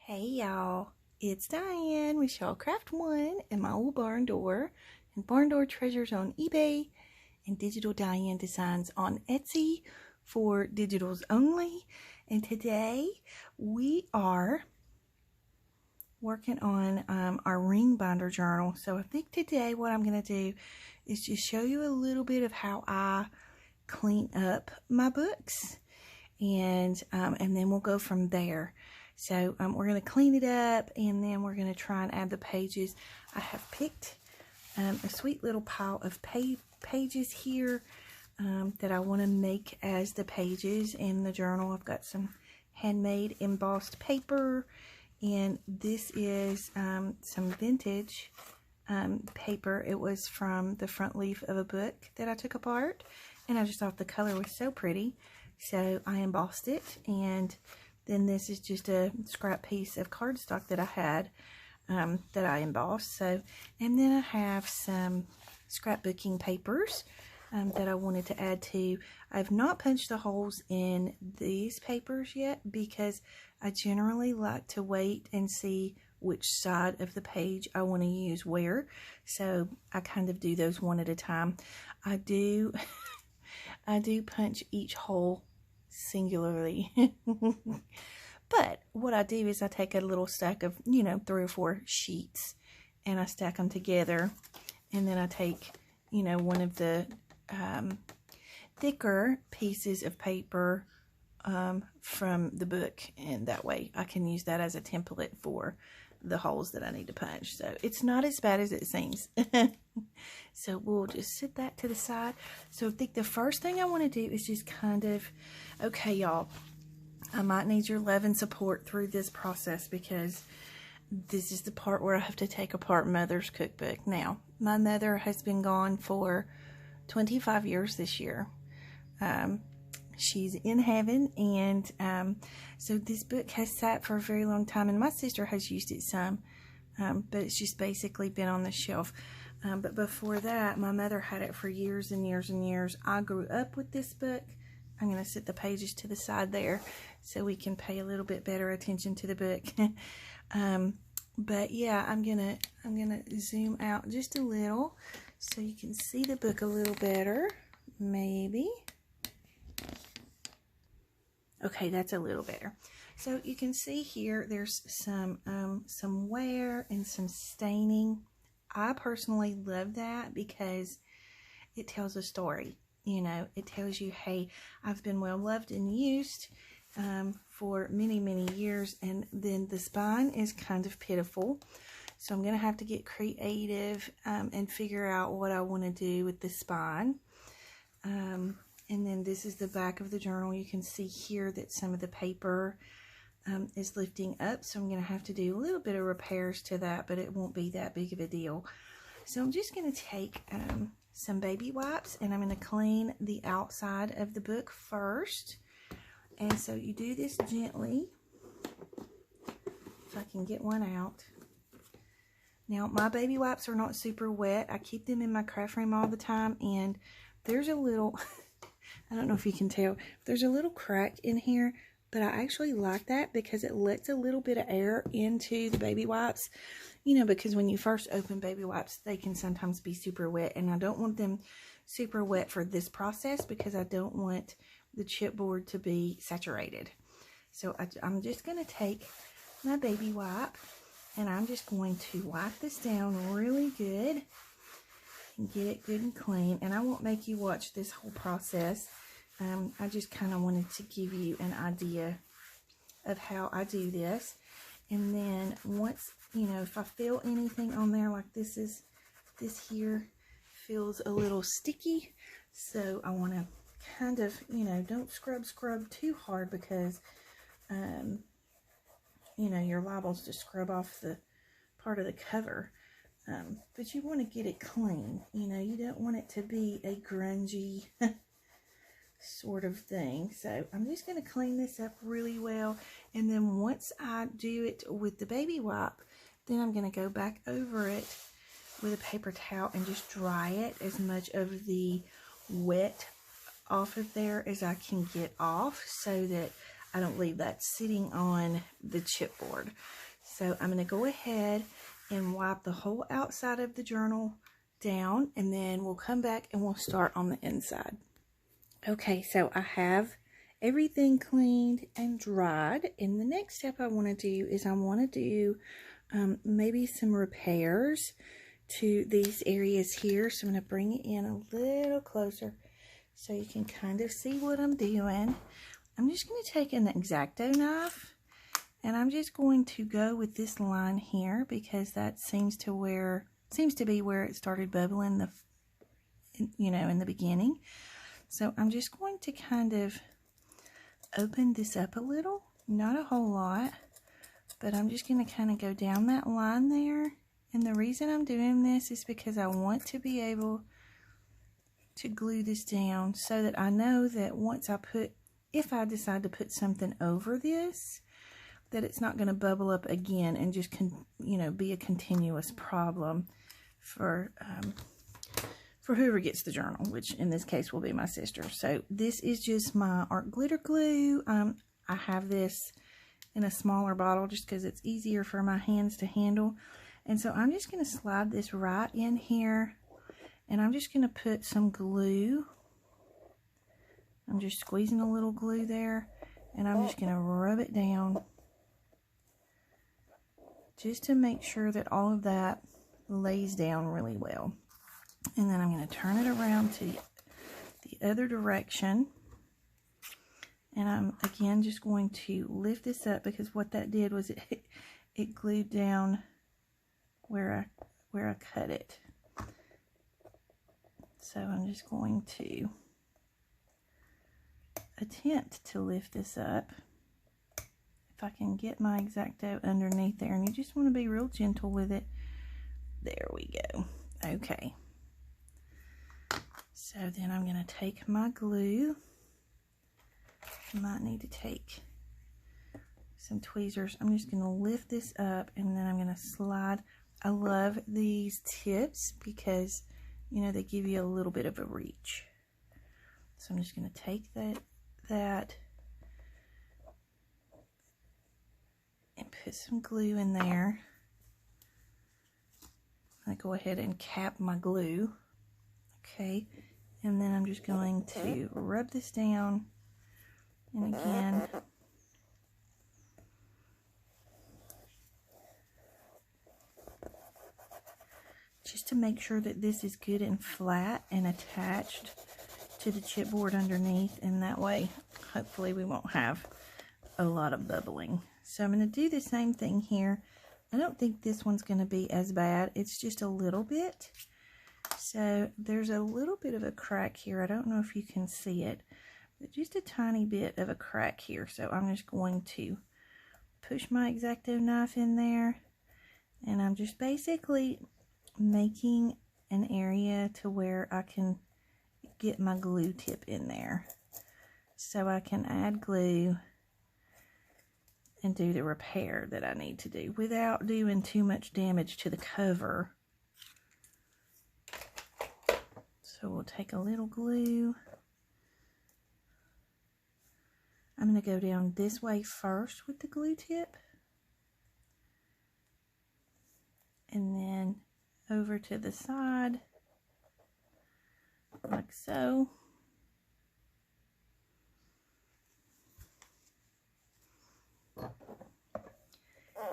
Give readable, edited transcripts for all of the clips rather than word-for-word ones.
Hey y'all, it's Diane with Shawcraft One and my old barn door and barn door treasures on eBay and Digital Diane Designs on Etsy for digitals only. And today we are working on our ring binder journal. So I think today what I'm going to do is just show you a little bit of how I clean up my books, and then we'll go from there. So we're going to clean it up, and then we're going to try and add the pages. I have picked a sweet little pile of pages here that I want to make as the pages in the journal. I've got some handmade embossed paper, and this is some vintage paper. It was from the front leaf of a book that I took apart, and I just thought the color was so pretty, so I embossed it. And then this is just a scrap piece of cardstock that I had that I embossed. So, and then I have some scrapbooking papers that I wanted to add to. I've not punched the holes in these papers yet because I generally like to wait and see which side of the page I want to use where. So I kind of do those one at a time. I do punch each hole singularly. But what I do is I take a little stack of 3 or 4 sheets and I stack them together, and then I take one of the thicker pieces of paper from the book, and that way I can use that as a template for the holes that I need to punch. So it's not as bad as it seems. So we'll just set that to the side. So I think the first thing I want to do is just okay y'all, I might need your love and support through this process because this is the part where I have to take apart Mother's cookbook. Now, my mother has been gone for 25 years this year. She's in heaven, and so this book has sat for a very long time, and my sister has used it some, but it's just basically been on the shelf. But before that, my mother had it for years and years and years. I grew up with this book. I'm going to set the pages to the side there so we can pay a little bit better attention to the book. But yeah, I'm gonna zoom out just a little so you can see the book a little better, maybe. Okay, that's a little better. So you can see here there's some wear and some staining. I personally love that because it tells a story. It tells you, hey, I've been well loved and used for many, many years, and then the spine is kind of pitiful. So I'm going to have to get creative and figure out what I want to do with the spine. And then this is the back of the journal. You can see here that some of the paper is lifting up, so I'm going to have to do a little bit of repairs to that, but it won't be that big of a deal. So I'm just going to take some baby wipes, and I'm going to clean the outside of the book first. And so you do this gently, if I can get one out. Now, my baby wipes are not super wet. I keep them in my craft room all the time, and there's a little, I don't know if you can tell, there's a little crack in here, but I actually like that because it lets a little bit of air into the baby wipes. Because when you first open baby wipes, they can sometimes be super wet, and I don't want them super wet for this process because I don't want the chipboard to be saturated. So I'm just going to take my baby wipe, and I'm just going to wipe this down really good and get it good and clean. And I won't make you watch this whole process. I just kind of wanted to give you an idea of how I do this. And then once, if I feel anything on there, like this here feels a little sticky. So I want to kind of, don't scrub too hard because, you're liable to scrub off the part of the cover. But you want to get it clean. You don't want it to be a grungy sort of thing. So I'm just going to clean this up really well, and then once I do it with the baby wipe, then I'm going to go back over it with a paper towel and just dry it, as much of the wet off of there as I can get off, so that I don't leave that sitting on the chipboard. So I'm going to go ahead and wipe the whole outside of the journal down, and then we'll come back and we'll start on the inside. Okay, so I have everything cleaned and dried, and the next step I want to do is I want to do maybe some repairs to these areas here. So I'm going to bring it in a little closer so you can kind of see what I'm doing. I'm just going to take an X-Acto knife, and I'm just going to go with this line here because that seems to be where it started bubbling in the beginning. So I'm just going to kind of open this up a little, not a whole lot, but I'm just going to kind of go down that line there. And the reason I'm doing this is because I want to be able to glue this down so that I know that if I decide to put something over this, that it's not going to bubble up again and just be a continuous problem for whoever gets the journal, which in this case will be my sister. So this is just my art glitter glue. I have this in a smaller bottle just because it's easier for my hands to handle. And so I'm just going to slide this right in here, and I'm just going to put some glue. I'm just squeezing a little glue there, and I'm just going to rub it down just to make sure that all of that lays down really well. And then I'm going to turn it around to the other direction. And I'm, again, just going to lift this up because what that did was it glued down where I cut it. So I'm just going to attempt to lift this up. If I can get my X-Acto underneath there, and you just want to be real gentle with it. There we go. Okay. So then I'm going to take my glue. I might need to take some tweezers. I'm just going to lift this up, and then I'm going to slide. I love these tips because, they give you a little bit of a reach. So I'm just going to take that and put some glue in there. I go ahead and cap my glue. Okay. And then I'm just going to rub this down, and again, just to make sure that this is good and flat and attached to the chipboard underneath, and that way, hopefully, we won't have a lot of bubbling. So I'm going to do the same thing here. I don't think this one's going to be as bad. It's just a little bit. So there's a little bit of a crack here. I don't know if you can see it, but just a tiny bit of a crack here. So I'm just going to push my X-Acto knife in there, and I'm just basically making an area to where I can get my glue tip in there so I can add glue and do the repair that I need to do without doing too much damage to the cover. So we'll take a little glue. I'm going to go down this way first with the glue tip, and then over to the side like so.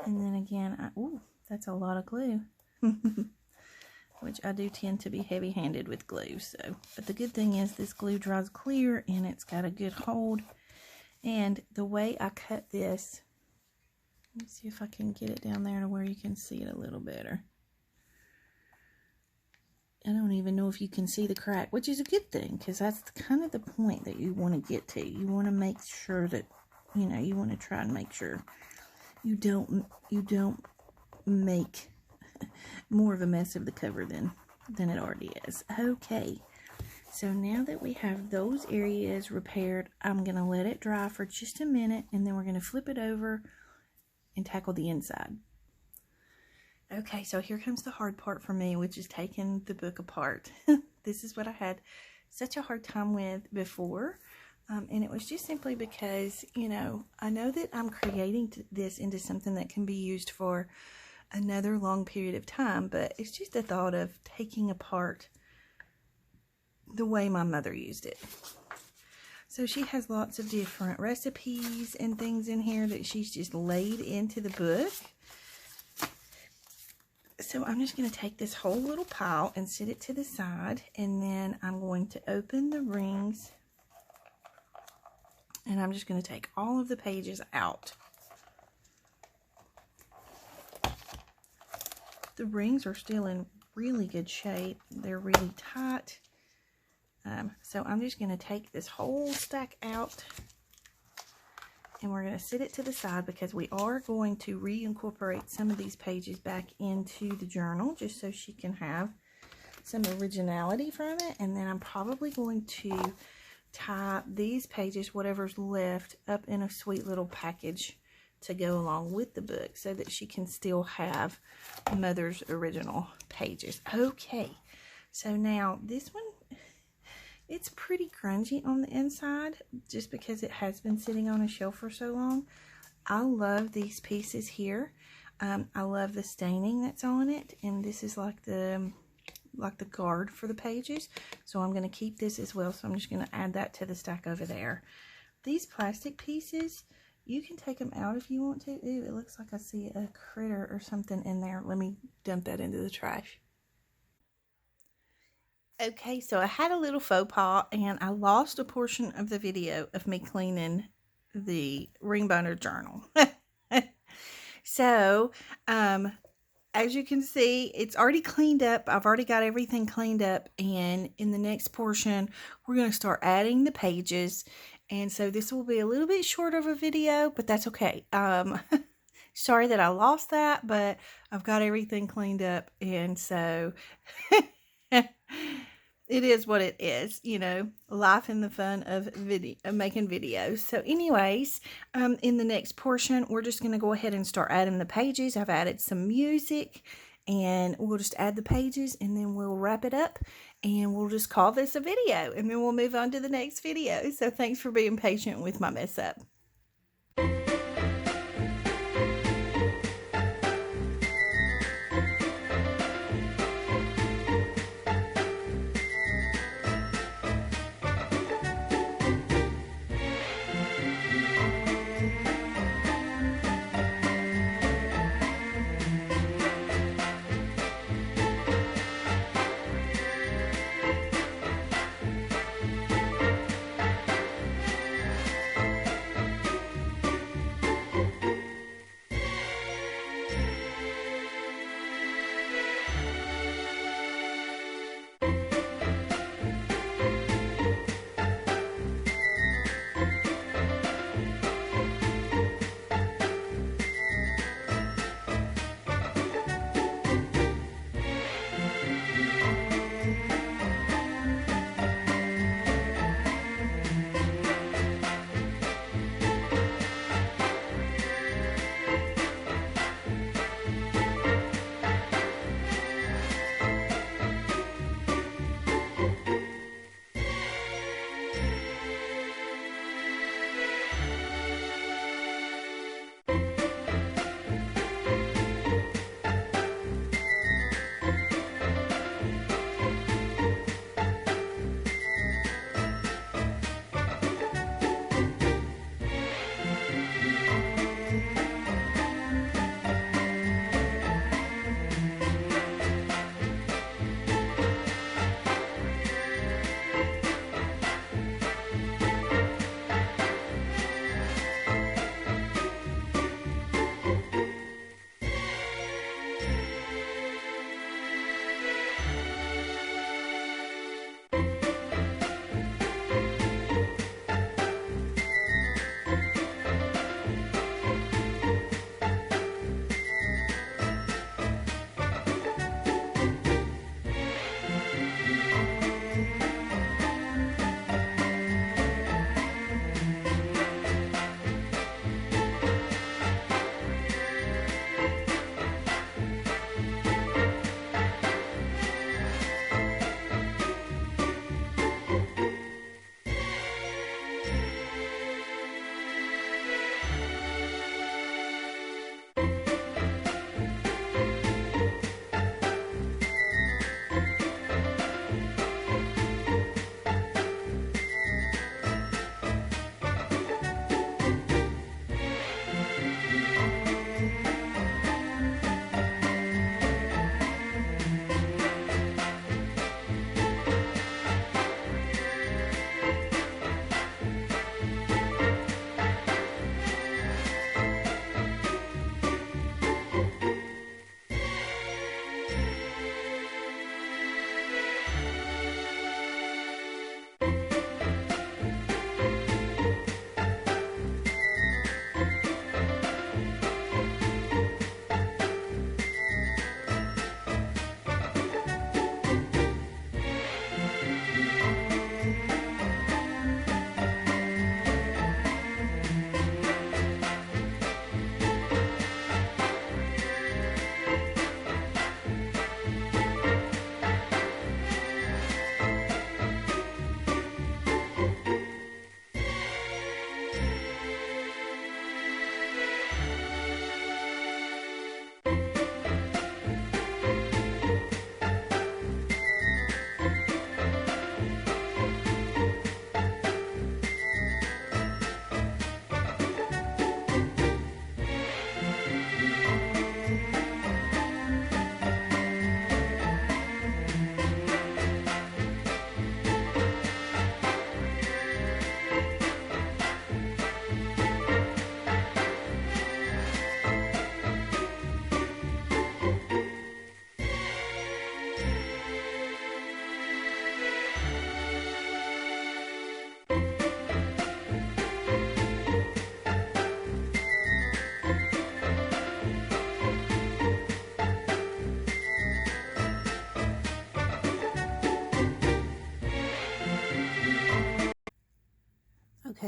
And then again, ooh, that's a lot of glue. Which I do tend to be heavy-handed with glue. So, but the good thing is this glue dries clear and it's got a good hold. And the way I cut this, let me see if I can get it down there to where you can see it a little better. I don't even know if you can see the crack, which is a good thing, because that's kind of the point that you want to get to. You want to make sure that, you want to try and make sure you don't make more of a mess of the cover than it already is. Okay, so now that we have those areas repaired, I'm going to let it dry for just a minute, and then we're going to flip it over and tackle the inside. Okay, so here comes the hard part for me, which is taking the book apart. This is what I had such a hard time with before. And it was just simply because, you know, I know that I'm creating this into something that can be used for another long period of time, but it's just a thought of taking apart the way my mother used it. So she has lots of different recipes and things in here that she's just laid into the book. So I'm just going to take this whole little pile and sit it to the side, and then I'm going to open the rings, and I'm just going to take all of the pages out. The rings are still in really good shape. They're really tight. So I'm just going to take this whole stack out, and we're going to sit it to the side because we are going to reincorporate some of these pages back into the journal just so she can have some originality from it. And then I'm probably going to tie these pages, whatever's left, up in a sweet little package to go along with the book so that she can still have Mother's original pages. Okay, so now this one, it's pretty grungy on the inside just because it has been sitting on a shelf for so long. I love these pieces here. I love the staining that's on it, and this is like the guard for the pages. So I'm going to keep this as well. So I'm just going to add that to the stack over there. These plastic pieces, you can take them out if you want to. Ooh, it looks like I see a critter or something in there. Let me dump that into the trash. Okay, so I had a little faux pas, and I lost a portion of the video of me cleaning the ring binder journal. So, as you can see, it's already cleaned up. I've already got everything cleaned up, and in the next portion, we're going to start adding the pages. And so this will be a little bit short of a video, but that's okay. Sorry that I lost that, but I've got everything cleaned up, and so it is what it is, you know, life and the fun of making videos. So anyways, in the next portion, we're just going to go ahead and start adding the pages. I've added some music, and we'll just add the pages, and then we'll wrap it up, and we'll just call this a video, and then we'll move on to the next video. So thanks for being patient with my mess up.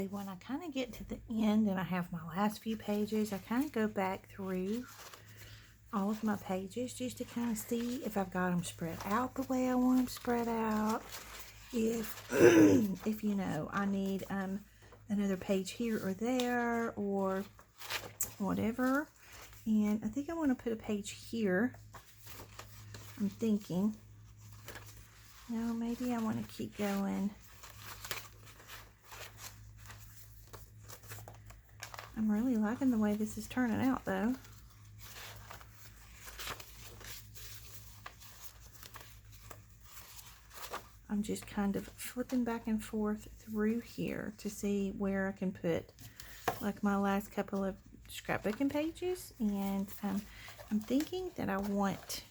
Okay, when I kind of get to the end and I have my last few pages, I kind of go back through all of my pages just to kind of see if I've got them spread out the way I want them spread out. If, if you know, I need another page here or there or whatever. And I think I want to put a page here. I'm thinking, no, maybe I want to keep going. I'm really liking the way this is turning out though. I'm just kind of flipping back and forth through here to see where I can put like my last couple of scrapbooking pages. And I'm thinking that I want,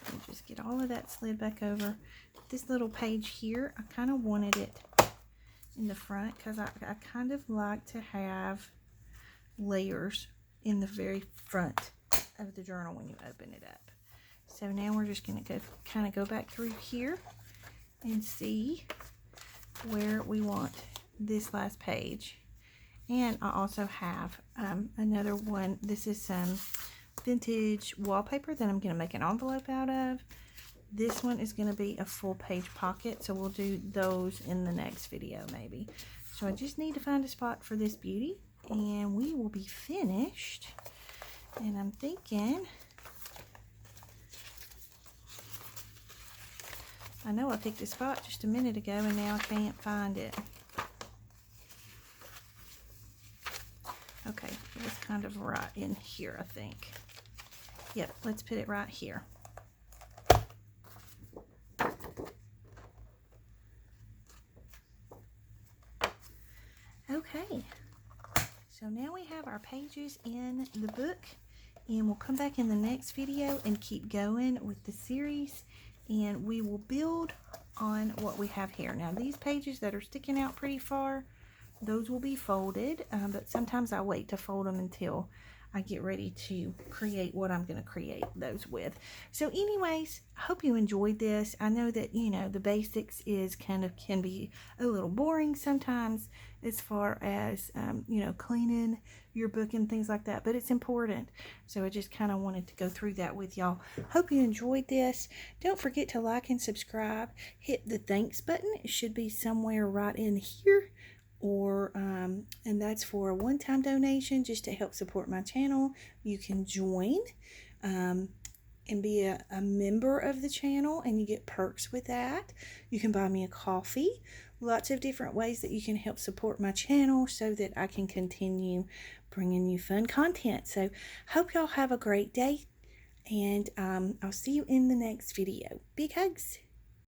let me just get all of that slid back over. This little page here, I kind of wanted it in the front because I kind of like to have layers in the very front of the journal when you open it up. So now we're just going to kind of go back through here and see where we want this last page. And I also have another one. This is some vintage wallpaper that I'm going to make an envelope out of. This one is going to be a full page pocket, so we'll do those in the next video maybe. So I just need to find a spot for this beauty and we will be finished. And I'm thinking, I know I picked a spot just a minute ago and now I can't find it. Okay, it was kind of right in here, I think. Yep, let's put it right here. Okay, so now we have our pages in the book, and we'll come back in the next video and keep going with the series, and we will build on what we have here. Now these pages that are sticking out pretty far, those will be folded, but sometimes I wait to fold them until I get ready to create what I'm going to create those with. So anyways, I hope you enjoyed this. I know that, you know, the basics is can be a little boring sometimes as far as, you know, cleaning your book and things like that, but it's important. So I just kind of wanted to go through that with y'all. Hope you enjoyed this. Don't forget to like and subscribe. Hit the thanks button. It should be somewhere right in here. Or and that's for a one-time donation just to help support my channel. You can join and be a member of the channel and you get perks with that. You can buy me a coffee. Lots of different ways that you can help support my channel so that I can continue bringing you fun content. So hope y'all have a great day, and I'll see you in the next video. Big hugs.